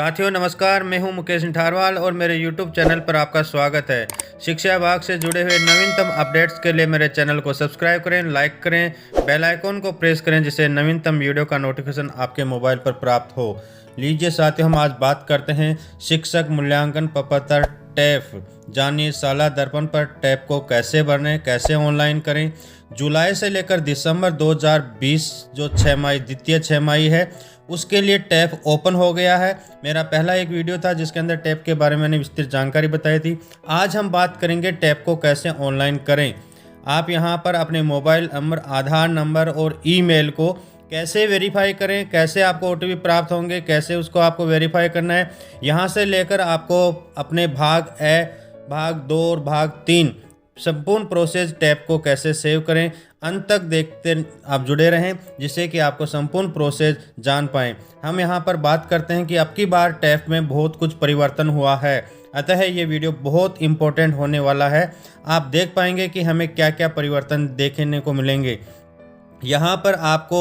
साथियों नमस्कार, मैं हूं मुकेश निठारवाल और मेरे YouTube चैनल पर आपका स्वागत है। शिक्षा विभाग से जुड़े हुए नवीनतम अपडेट्स के लिए मेरे चैनल को सब्सक्राइब करें, लाइक करें, बेल आइकॉन को प्रेस करें जिससे नवीनतम वीडियो का नोटिफिकेशन आपके मोबाइल पर प्राप्त हो। लीजिए साथियों, हम आज बात करते हैं शिक्षक मूल्यांकन प्रपत्र टैप। जानिए साला दर्पण पर टैप को कैसे भरें, कैसे ऑनलाइन करें। जुलाई से लेकर दिसंबर 2020 जो छमाही द्वितीय छमाही है उसके लिए टैप ओपन हो गया है। मेरा पहला एक वीडियो था जिसके अंदर टैप के बारे में मैंने विस्तृत जानकारी बताई थी। आज हम बात करेंगे टैप को कैसे ऑनलाइन करें। आप यहां पर अपने मोबाइल नंबर, आधार नंबर और ईमेल को कैसे वेरीफाई करें, कैसे आपको ओटीपी प्राप्त होंगे, कैसे उसको आपको वेरीफाई करना है, यहाँ से लेकर आपको अपने भाग ए, भाग 2 और भाग 3 संपूर्ण प्रोसेस टैप को कैसे सेव करें, अंत तक देखते आप जुड़े रहें जिससे कि आपको संपूर्ण प्रोसेस जान पाएँ। हम यहाँ पर बात करते हैं कि अब की बार टैप में बहुत कुछ परिवर्तन हुआ है, अतः ये वीडियो बहुत इम्पोर्टेंट होने वाला है। आप देख पाएंगे कि हमें क्या क्या परिवर्तन देखने को मिलेंगे। यहाँ पर आपको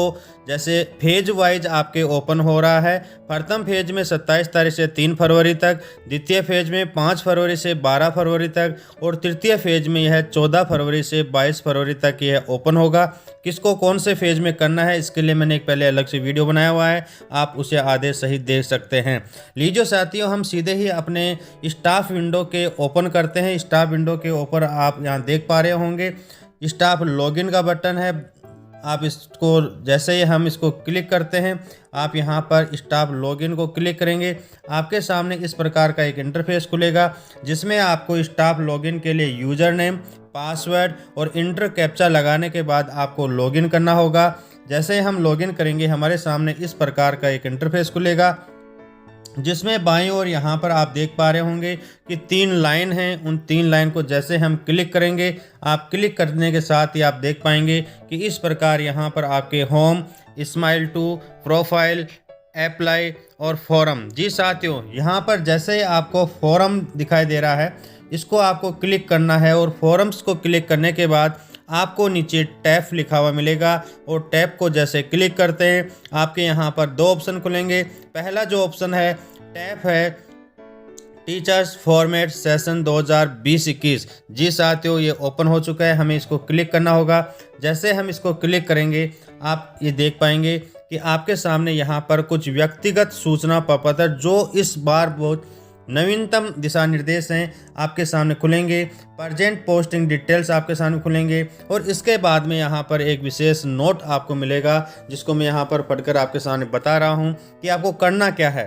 जैसे फेज वाइज आपके ओपन हो रहा है। प्रथम फेज में 27 तारीख से 3 फरवरी तक, द्वितीय फेज में 5 फरवरी से 12 फरवरी तक और तृतीय फेज में यह 14 फरवरी से 22 फरवरी तक यह ओपन होगा। किसको कौन से फेज में करना है इसके लिए मैंने एक पहले अलग से वीडियो बनाया हुआ है, आप उसे आदेश सहित देख सकते हैं। लीजिए साथियों, हम सीधे ही अपने स्टाफ विंडो के ओपन करते हैं। स्टाफ विंडो के ऊपर आप यहाँ देख पा रहे होंगे स्टाफ लॉगिन का बटन है। आप इसको जैसे ही हम इसको क्लिक करते हैं, आप यहाँ पर स्टाफ लॉगिन को क्लिक करेंगे, आपके सामने इस प्रकार का एक इंटरफेस खुलेगा जिसमें आपको स्टाफ लॉगिन के लिए यूज़र नेम, पासवर्ड और इंटर कैप्चा लगाने के बाद आपको लॉगिन करना होगा। जैसे ही हम लॉगिन करेंगे हमारे सामने इस प्रकार का एक इंटरफेस खुलेगा जिसमें बाईं ओर यहाँ पर आप देख पा रहे होंगे कि 3 लाइन हैं। उन 3 लाइन को जैसे हम क्लिक करेंगे, आप क्लिक करने के साथ ही आप देख पाएंगे कि इस प्रकार यहाँ पर आपके home, smile to, profile, apply और फॉरम। जी साथियों, यहाँ पर जैसे ही आपको फॉरम दिखाई दे रहा है इसको आपको क्लिक करना है और फॉरम्स को क्लिक करने के बाद आपको नीचे टैप लिखा हुआ मिलेगा और टैप को जैसे क्लिक करते हैं आपके यहाँ पर 2 ऑप्शन खुलेंगे। पहला जो ऑप्शन है टैप है टीचर्स फॉर्मेट सेशन 2020-21। जी साथियों, ये ओपन हो चुका है, हमें इसको क्लिक करना होगा। जैसे हम इसको क्लिक करेंगे आप ये देख पाएंगे कि आपके सामने यहाँ पर कुछ व्यक्तिगत सूचना प्रपत्र जो इस बार बहुत नवीनतम दिशा निर्देश हैं आपके सामने खुलेंगे। प्रजेंट पोस्टिंग डिटेल्स आपके सामने खुलेंगे और इसके बाद में यहाँ पर एक विशेष नोट आपको मिलेगा जिसको मैं यहाँ पर पढ़कर आपके सामने बता रहा हूँ कि आपको करना क्या है।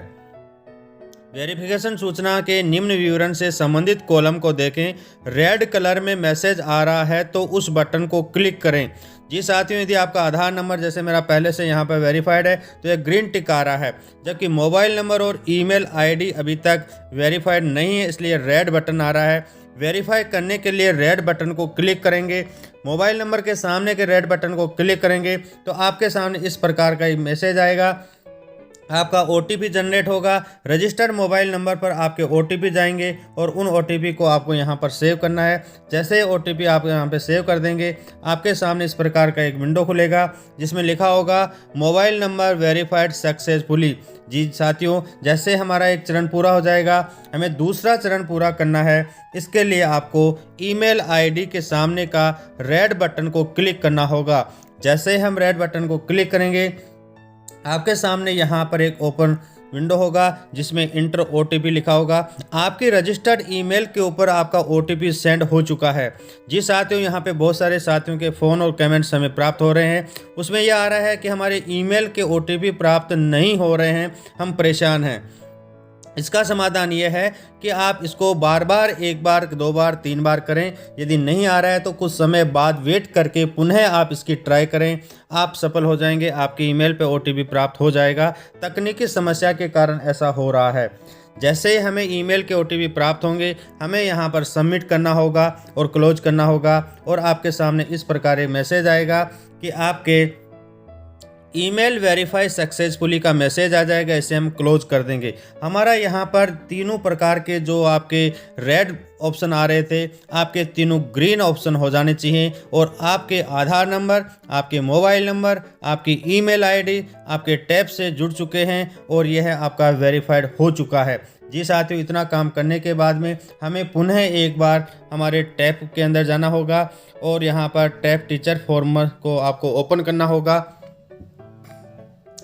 वेरिफिकेशन सूचना के निम्न विवरण से संबंधित कॉलम को देखें। रेड कलर में मैसेज आ रहा है तो उस बटन को क्लिक करें। जी साथियों, यदि आपका आधार नंबर जैसे मेरा पहले से यहाँ पर वेरीफाइड है तो यह ग्रीन टिक आ रहा है, जबकि मोबाइल नंबर और ईमेल आईडी अभी तक वेरीफाइड नहीं है इसलिए रेड बटन आ रहा है। वेरीफाई करने के लिए रेड बटन को क्लिक करेंगे, मोबाइल नंबर के सामने के रेड बटन को क्लिक करेंगे तो आपके सामने इस प्रकार का एक मैसेज आएगा। आपका ओटीपी जनरेट होगा। रजिस्टर्ड मोबाइल नंबर पर आपके ओटीपी जाएंगे और उन ओटीपी को आपको यहाँ पर सेव करना है। जैसे ही ओटीपी आप यहाँ पे सेव कर देंगे आपके सामने इस प्रकार का एक विंडो खुलेगा जिसमें लिखा होगा मोबाइल नंबर वेरीफाइड सक्सेसफुली। जी साथियों, जैसे हमारा एक चरण पूरा हो जाएगा हमें दूसरा चरण पूरा करना है। इसके लिए आपको ईमेल आईडी के सामने का रेड बटन को क्लिक करना होगा। जैसे ही हम रेड बटन को क्लिक करेंगे आपके सामने यहाँ पर एक ओपन विंडो होगा जिसमें इंटर ओटीपी लिखा होगा। आपके रजिस्टर्ड ईमेल के ऊपर आपका ओटीपी सेंड हो चुका है। जी साथियों, यहाँ पे बहुत सारे साथियों के फ़ोन और कमेंट्स हमें प्राप्त हो रहे हैं। उसमें यह आ रहा है कि हमारे ईमेल के ओटीपी प्राप्त नहीं हो रहे हैं, हम परेशान हैं। इसका समाधान ये है कि आप इसको बार बार 1 बार 2 बार 3 बार करें। यदि नहीं आ रहा है तो कुछ समय बाद वेट करके पुनः आप इसकी ट्राई करें, आप सफल हो जाएंगे, आपके ईमेल पे ओटीपी प्राप्त हो जाएगा। तकनीकी समस्या के कारण ऐसा हो रहा है। जैसे ही हमें ईमेल के ओटीपी प्राप्त होंगे हमें यहाँ पर सबमिट करना होगा और क्लोज करना होगा और आपके सामने इस प्रकार एक मैसेज आएगा कि आपके ईमेल वेरीफाई सक्सेसफुली का मैसेज आ जाएगा। इसे हम क्लोज कर देंगे। हमारा यहाँ पर तीनों प्रकार के जो आपके रेड ऑप्शन आ रहे थे, आपके तीनों ग्रीन ऑप्शन हो जाने चाहिए और आपके आधार नंबर, आपके मोबाइल नंबर, आपकी ईमेल आईडी आपके टैब से जुड़ चुके हैं और यह आपका वेरीफाइड हो चुका है। जी साथियों, इतना काम करने के बाद में हमें पुनः एक बार हमारे टैब के अंदर जाना होगा और यहाँ पर टैब टीचर फॉर्म को आपको ओपन करना होगा।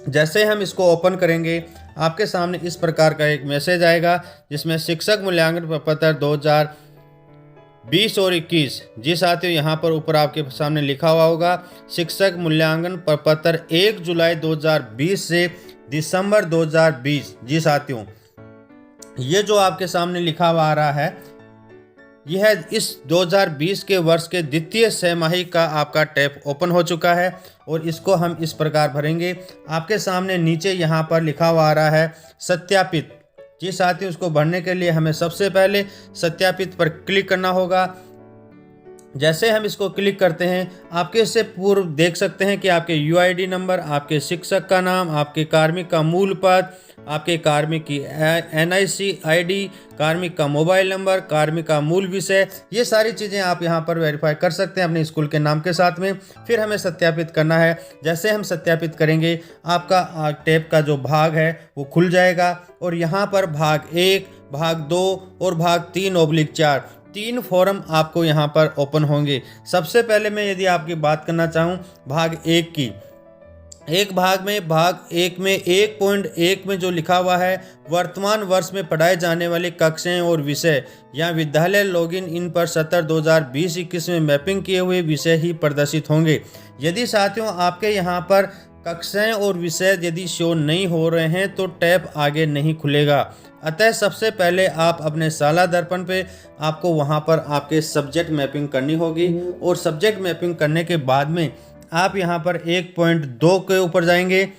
जैसे हम इसको ओपन करेंगे, आपके सामने इस प्रकार का एक मैसेज आएगा जिसमें शिक्षक मूल्यांकन प्रपत्र 2020 और 21। जी साथियों, यहाँ पर ऊपर आपके सामने लिखा हुआ होगा शिक्षक मूल्यांकन प्रपत्र 1 जुलाई 2020 से दिसंबर 2020। जी साथियों, ये जो आपके सामने लिखा हुआ आ रहा है, यह इस 2020 के वर्ष के द्वितीय छमाही का आपका टैब ओपन हो चुका है और इसको हम इस प्रकार भरेंगे। आपके सामने नीचे यहाँ पर लिखा हुआ आ रहा है सत्यापित। जी साथियों, उसको भरने के लिए हमें सबसे पहले सत्यापित पर क्लिक करना होगा। जैसे हम इसको क्लिक करते हैं, आपके इससे पूर्व देख सकते हैं कि आपके यूआईडी नंबर, आपके शिक्षक का नाम, आपके कार्मिक का मूल पद, आपके कार्मिक की एनआईसी आईडी, कार्मिक का मोबाइल नंबर, कार्मिक का मूल विषय, ये सारी चीज़ें आप यहाँ पर वेरीफाई कर सकते हैं अपने स्कूल के नाम के साथ में। फिर हमें सत्यापित करना है। जैसे हम सत्यापित करेंगे, आपका टैब का जो भाग है वो खुल जाएगा और यहाँ पर भाग 1, भाग 2 और भाग 3/4 तीन फॉर्म आपको यहाँ पर ओपन होंगे। सबसे पहले मैं यदि आपकी बात करना चाहूँ भाग 1 की, भाग 1 में 1.1 में जो लिखा हुआ है वर्तमान वर्ष में पढ़ाए जाने वाली कक्षाएं और विषय या विद्यालय लॉगिन इन पर सत्र 2020-21 में मैपिंग किए हुए विषय ही प्रदर्शित होंगे। यदि साथियों आपके यहाँ पर कक्षाएं और विषय यदि शो नहीं हो रहे हैं तो टैब आगे नहीं खुलेगा। अतः सबसे पहले आप अपने साला दर्पण पे आपको वहाँ पर आपके सब्जेक्ट मैपिंग करनी होगी और सब्जेक्ट मैपिंग करने के बाद में आप यहाँ पर 1.2 के ऊपर जाएंगे।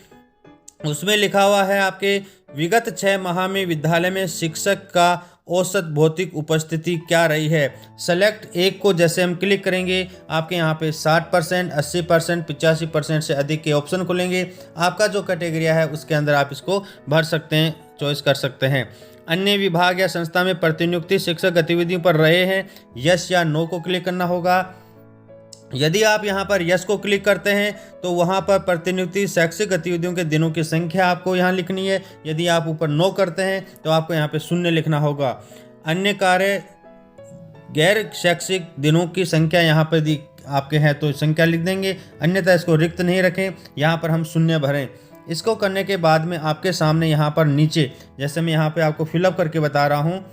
उसमें लिखा हुआ है आपके विगत 6 माह में विद्यालय में शिक्षक का औसत भौतिक उपस्थिति क्या रही है। सेलेक्ट एक को जैसे हम क्लिक करेंगे, आपके यहाँ पे 60%, 80%, 85% से अधिक के ऑप्शन खुलेंगे। आपका जो कैटेगरी है उसके अंदर आप इसको भर सकते हैं, चॉइस कर सकते हैं। अन्य विभाग या संस्था में प्रतिनियुक्ति शिक्षक गतिविधियों पर रहे हैं, यस या नो को क्लिक करना होगा। यदि आप यहाँ पर यस को क्लिक करते हैं तो वहाँ पर प्रतिनियुक्ति शैक्षिक गतिविधियों के दिनों की संख्या आपको यहाँ लिखनी है। यदि आप ऊपर नो करते हैं तो आपको यहाँ पे 0 लिखना होगा। अन्य कार्य गैर शैक्षिक दिनों की संख्या यहाँ पर आपके हैं तो संख्या लिख देंगे, अन्यथा इसको रिक्त नहीं रखें, यहाँ पर हम 0 भरें। इसको करने के बाद में आपके सामने यहाँ पर नीचे, जैसे मैं यहाँ पे आपको फिलअप करके बता रहा हूँ,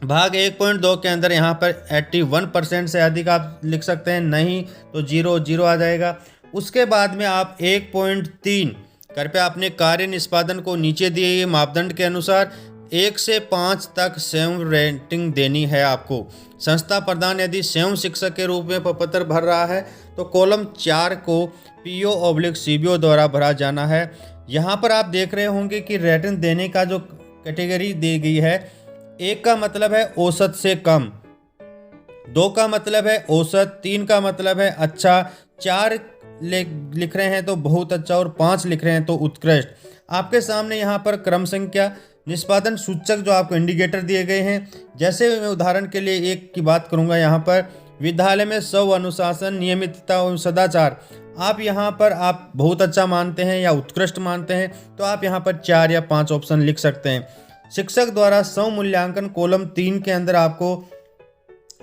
भाग 1.2 के अंदर यहाँ पर 81% से अधिक आप लिख सकते हैं, नहीं तो 0 आ जाएगा। उसके बाद में आप 1.3 कृपया अपने कार्य निष्पादन को नीचे दिए गए मापदंड के अनुसार 1 से 5 तक स्वयं रेटिंग देनी है आपको। संस्था प्रधान यदि स्वयं शिक्षक के रूप में प्रपत्र भर रहा है तो कॉलम 4 को PO/CBO द्वारा भरा जाना है। यहाँ पर आप देख रहे होंगे कि रेटिंग देने का जो कैटेगरी दी गई है, 1 का मतलब है औसत से कम, 2 का मतलब है औसत, 3 का मतलब है अच्छा, 4 लिख रहे हैं तो बहुत अच्छा और 5 लिख रहे हैं तो उत्कृष्ट। आपके सामने यहाँ पर क्रम संख्या, निष्पादन सूचक जो आपको इंडिकेटर दिए गए हैं। जैसे मैं उदाहरण के लिए एक की बात करूँगा, यहाँ पर विद्यालय में अनुशासन, नियमितता और सदाचार, आप यहाँ पर आप बहुत अच्छा मानते हैं या उत्कृष्ट मानते हैं तो आप यहाँ पर 4 या 5 ऑप्शन लिख सकते हैं। शिक्षक द्वारा स्वमूल्यांकन कॉलम 3 के अंदर आपको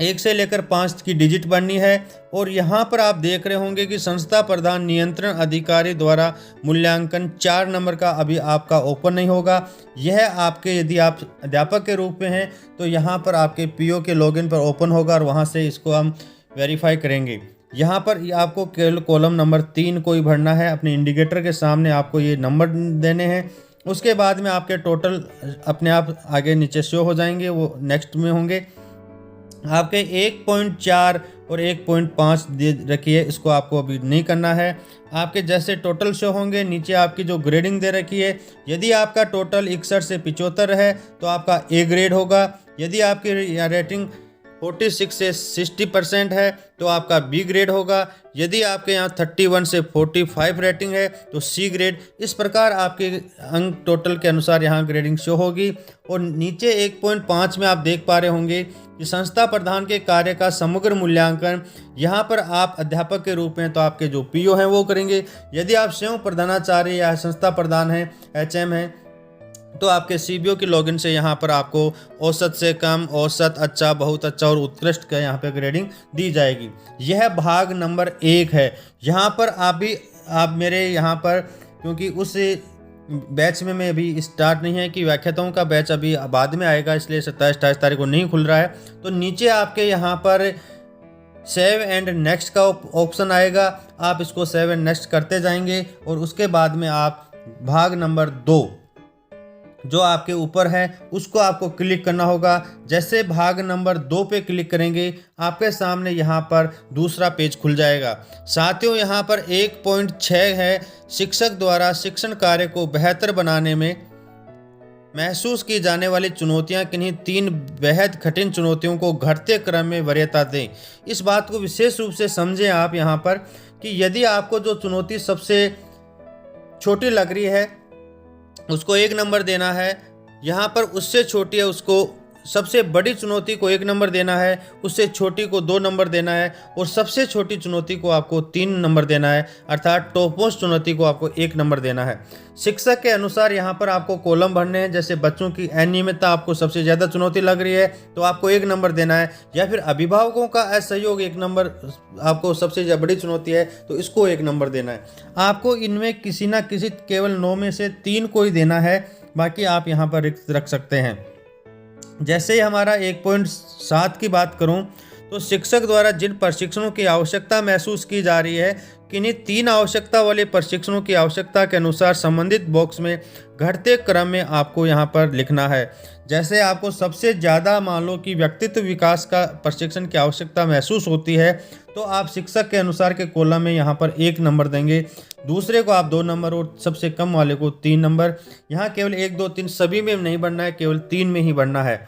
1 से लेकर 5 की डिजिट बननी है और यहाँ पर आप देख रहे होंगे कि संस्था प्रधान नियंत्रण अधिकारी द्वारा मूल्यांकन 4 नंबर का अभी आपका ओपन नहीं होगा। यह आपके यदि आप अध्यापक के रूप में हैं तो यहाँ पर आपके PO के लॉगिन पर ओपन होगा और वहाँ से इसको हम वेरीफाई करेंगे। यहाँ पर आपको केवल कॉलम नंबर 3 को ही भरना है। अपने इंडिकेटर के सामने आपको ये नंबर देने हैं। उसके बाद में आपके टोटल अपने आप आगे नीचे शो हो जाएंगे, वो नेक्स्ट में होंगे। आपके 1.4 और 1.5 दे रखी है, इसको आपको अभी नहीं करना है। आपके जैसे टोटल शो होंगे, नीचे आपकी जो ग्रेडिंग दे रखी है, यदि आपका टोटल 61 से 75 है तो आपका A ग्रेड होगा। यदि आपकी रेटिंग 46 से 60% है तो आपका बी ग्रेड होगा। यदि आपके यहाँ 31 से 45 रेटिंग है तो सी ग्रेड। इस प्रकार आपके अंक टोटल के अनुसार यहाँ ग्रेडिंग शो होगी। और नीचे 1.5 में आप देख पा रहे होंगे कि संस्था प्रधान के कार्य का समग्र मूल्यांकन। यहाँ पर आप अध्यापक के रूप में तो आपके जो पीओ हैं वो करेंगे। यदि आप स्वयं प्रधानाचार्य या संस्था प्रधान हैं, एचएम हैं, तो आपके सीबीओ की लॉगिन से यहाँ पर आपको औसत से कम, औसत, अच्छा, बहुत अच्छा और उत्कृष्ट का यहाँ पे ग्रेडिंग दी जाएगी। यह भाग नंबर 1 है। यहाँ पर आप मेरे यहाँ पर, क्योंकि उस बैच में मैं अभी स्टार्ट नहीं है कि व्याख्याताओं का बैच अभी बाद में आएगा, इसलिए 27-28 तारीख को नहीं खुल रहा है। तो नीचे आपके यहाँ पर सेव एंड नेक्स्ट का ऑप्शन आएगा। आप इसको सेव एंड नेक्स्ट करते जाएंगे और उसके बाद में आप भाग नंबर 2 जो आपके ऊपर है उसको आपको क्लिक करना होगा। जैसे भाग नंबर 2 पे क्लिक करेंगे आपके सामने यहाँ पर दूसरा पेज खुल जाएगा। साथियों, यहाँ पर 1.6 है, शिक्षक द्वारा शिक्षण कार्य को बेहतर बनाने में महसूस की जाने वाली चुनौतियाँ। किन्हीं 3 बेहद कठिन चुनौतियों को घटते क्रम में वरीयता दें। इस बात को विशेष रूप से समझें आप यहाँ पर कि यदि आपको जो चुनौती सबसे छोटी लग रही है उसको 1 नंबर देना है, यहाँ पर उससे छोटी है उसको, सबसे बड़ी चुनौती को 1 नंबर देना है, उससे छोटी को 2 नंबर देना है और सबसे छोटी चुनौती को आपको 3 नंबर देना है, अर्थात टॉप मोस्ट चुनौती को आपको 1 नंबर देना है। शिक्षक के अनुसार यहाँ पर आपको कॉलम भरने हैं। जैसे बच्चों की अनियमितता आपको सबसे ज़्यादा चुनौती लग रही है तो आपको 1 नंबर देना है, या फिर अभिभावकों का असहयोग 1 नंबर आपको सबसे बड़ी चुनौती है तो इसको 1 नंबर देना है। आपको इनमें किसी ना किसी केवल 9 में से 3 को ही देना है, बाकी आप यहाँ पर रिक्त रख सकते हैं। जैसे ही हमारा 1.7 की बात करूं तो शिक्षक द्वारा जिन प्रशिक्षणों की आवश्यकता महसूस की जा रही है, किन्हीं 3 आवश्यकता वाले प्रशिक्षणों की आवश्यकता के अनुसार संबंधित बॉक्स में घटते क्रम में आपको यहाँ पर लिखना है। जैसे आपको सबसे ज़्यादा मान लो कि व्यक्तित्व विकास का प्रशिक्षण की आवश्यकता महसूस होती है तो आप शिक्षक के अनुसार के कॉलम में यहाँ पर 1 नंबर देंगे, दूसरे को आप 2 नंबर और सबसे कम वाले को 3 नंबर। यहाँ केवल 1, 2, 3 सभी में नहीं बढ़ना है, केवल 3 में ही बढ़ना है।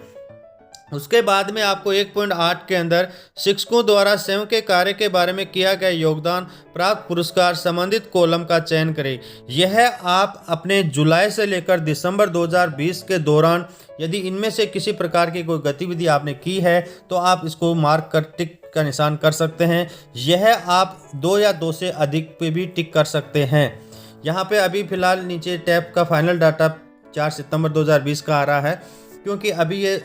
उसके बाद में आपको 1.8 के अंदर शिक्षकों द्वारा स्वयं के कार्य के बारे में किया गया योगदान प्राप्त पुरस्कार संबंधित कॉलम का चयन करें। यह आप अपने जुलाई से लेकर दिसंबर 2020 के दौरान यदि इनमें से किसी प्रकार की कोई गतिविधि आपने की है तो आप इसको मार्क कर टिक का निशान कर सकते हैं। यह आप 2 या 2 से अधिक पे भी टिक कर सकते हैं। यहाँ पे अभी फिलहाल नीचे टैब का फाइनल डाटा 4 सितंबर 2020 का आ रहा है, क्योंकि अभी ये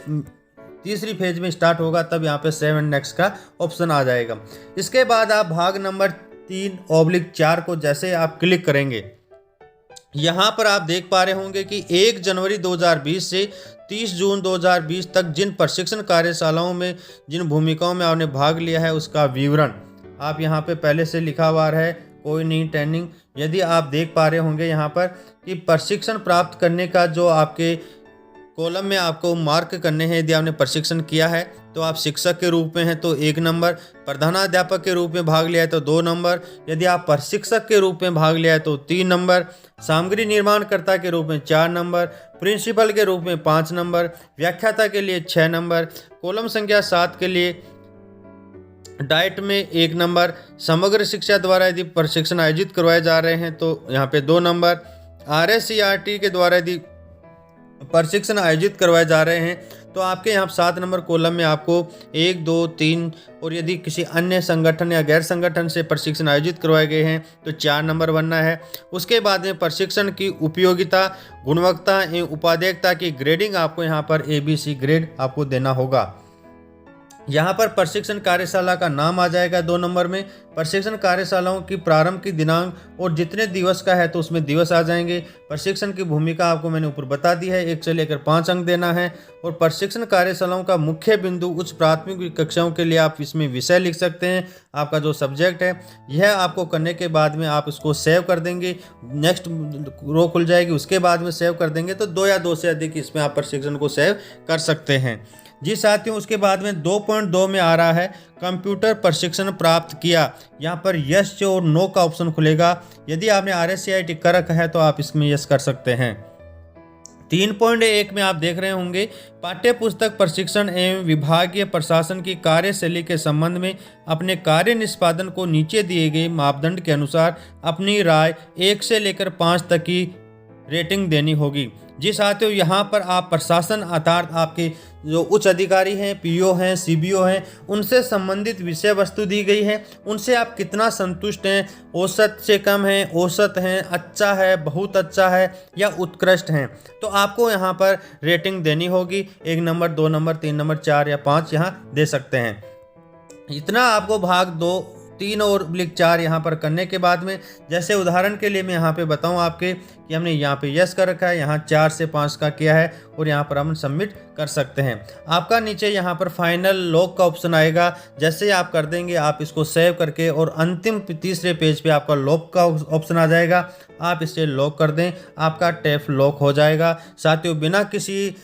तीसरी फेज में स्टार्ट होगा तब यहाँ पे सेव एंड नेक्स्ट का ऑप्शन आ जाएगा। इसके बाद आप भाग नंबर 3/4 को जैसे आप क्लिक करेंगे यहाँ पर आप देख पा रहे होंगे कि 1 जनवरी 2020 से 30 जून 2020 तक जिन प्रशिक्षण कार्यशालाओं में जिन भूमिकाओं में आपने भाग लिया है उसका विवरण आप यहाँ पे पहले से लिखा हुआ है, कोई नहीं ट्रेनिंग। यदि आप देख पा रहे होंगे यहाँ पर कि प्रशिक्षण प्राप्त करने का जो आपके कॉलम में आपको मार्क करने हैं, यदि आपने प्रशिक्षण किया है तो आप शिक्षक के रूप में हैं तो 1 नंबर, प्रधानाध्यापक के रूप में भाग लिया है तो 2 नंबर, यदि आप प्रशिक्षक के रूप में भाग लिया है तो 3 नंबर, सामग्री निर्माणकर्ता के रूप में 4 नंबर, प्रिंसिपल के रूप में 5 नंबर, व्याख्याता के लिए 6 नंबर, कॉलम संख्या 7 के लिए डाइट में 1 नंबर, समग्र शिक्षा द्वारा यदि प्रशिक्षण आयोजित करवाए जा रहे हैं तो यहाँ पे 2 नंबर, RSCRT के द्वारा यदि प्रशिक्षण आयोजित करवाए जा रहे हैं तो आपके यहाँ 7 नंबर कॉलम में आपको 1, 2, 3 और यदि किसी अन्य संगठन या गैर संगठन से प्रशिक्षण आयोजित करवाए गए हैं तो 4 नंबर बनना है। उसके बाद में प्रशिक्षण की उपयोगिता, गुणवत्ता एवं उपादेयता की ग्रेडिंग आपको यहाँ पर ABC ग्रेड आपको देना होगा। यहाँ पर प्रशिक्षण कार्यशाला का नाम आ जाएगा 2 नंबर में, प्रशिक्षण कार्यशालाओं की प्रारंभ की दिनांक और जितने दिवस का है तो उसमें दिवस आ जाएंगे। प्रशिक्षण की भूमिका आपको मैंने ऊपर बता दी है, 1 से लेकर 5 अंक देना है। और प्रशिक्षण कार्यशालाओं का मुख्य बिंदु उच्च प्राथमिक कक्षाओं के लिए आप इसमें विषय लिख सकते हैं, आपका जो सब्जेक्ट है। यह आपको करने के बाद में आप इसको सेव कर देंगे, नेक्स्ट रो खुल जाएगी, उसके बाद में सेव कर देंगे तो 2 या 2 से अधिक इसमें आप प्रशिक्षण को सेव कर सकते हैं। जी साथियों, उसके बाद में 2.2 में आ रहा है कंप्यूटर प्रशिक्षण प्राप्त किया। यहाँ पर यस और नो का ऑप्शन खुलेगा। यदि आपने RSCI टिक कर रखा है तो आप इसमें यस कर सकते हैं। 3.1 में आप देख रहे होंगे, पाठ्य पुस्तक प्रशिक्षण एवं विभागीय प्रशासन की कार्यशैली के संबंध में अपने कार्य निष्पादन को नीचे दिए गए मापदंड के अनुसार अपनी राय 1 से लेकर 5 तक की रेटिंग देनी होगी। जी साथियों, यहाँ पर आप प्रशासन अर्थात आपके जो उच्च अधिकारी हैं, पीओ हैं, सीबीओ हैं, उनसे संबंधित विषय वस्तु दी गई है। उनसे आप कितना संतुष्ट हैं, औसत से कम हैं, औसत हैं, अच्छा है, बहुत अच्छा है या उत्कृष्ट हैं, तो आपको यहाँ पर रेटिंग देनी होगी। 1 नंबर, 2 नंबर, 3 नंबर, 4 या 5 यहाँ दे सकते हैं। इतना आपको भाग 2, 3 और /4 यहाँ पर करने के बाद में, जैसे उदाहरण के लिए मैं यहाँ पे बताऊँ आपके कि हमने यहाँ पे यस कर रखा है, यहाँ 4 से 5 का किया है और यहाँ पर हम सबमिट कर सकते हैं। आपका नीचे यहाँ पर फाइनल लॉक का ऑप्शन आएगा। जैसे आप कर देंगे, आप इसको सेव करके और अंतिम तीसरे पेज पे आपका लॉक का ऑप्शन आ जाएगा। आप इसे लॉक कर दें, आपका टैब लॉक हो जाएगा। साथियों, बिना किसी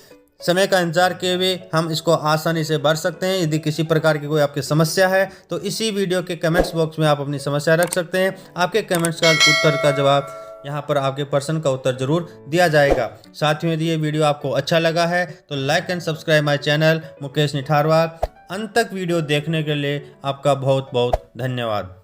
समय का इंतजार किए हुए हम इसको आसानी से भर सकते हैं। यदि किसी प्रकार की कोई आपकी समस्या है तो इसी वीडियो के कमेंट्स बॉक्स में आप अपनी समस्या रख सकते हैं। आपके कमेंट्स का उत्तर का जवाब यहाँ पर आपके प्रश्न का उत्तर जरूर दिया जाएगा। साथियों, यदि ये वीडियो आपको अच्छा लगा है तो like and subscribe my channel Mukesh Nitharwal. अंत तक वीडियो देखने के लिए आपका बहुत बहुत धन्यवाद।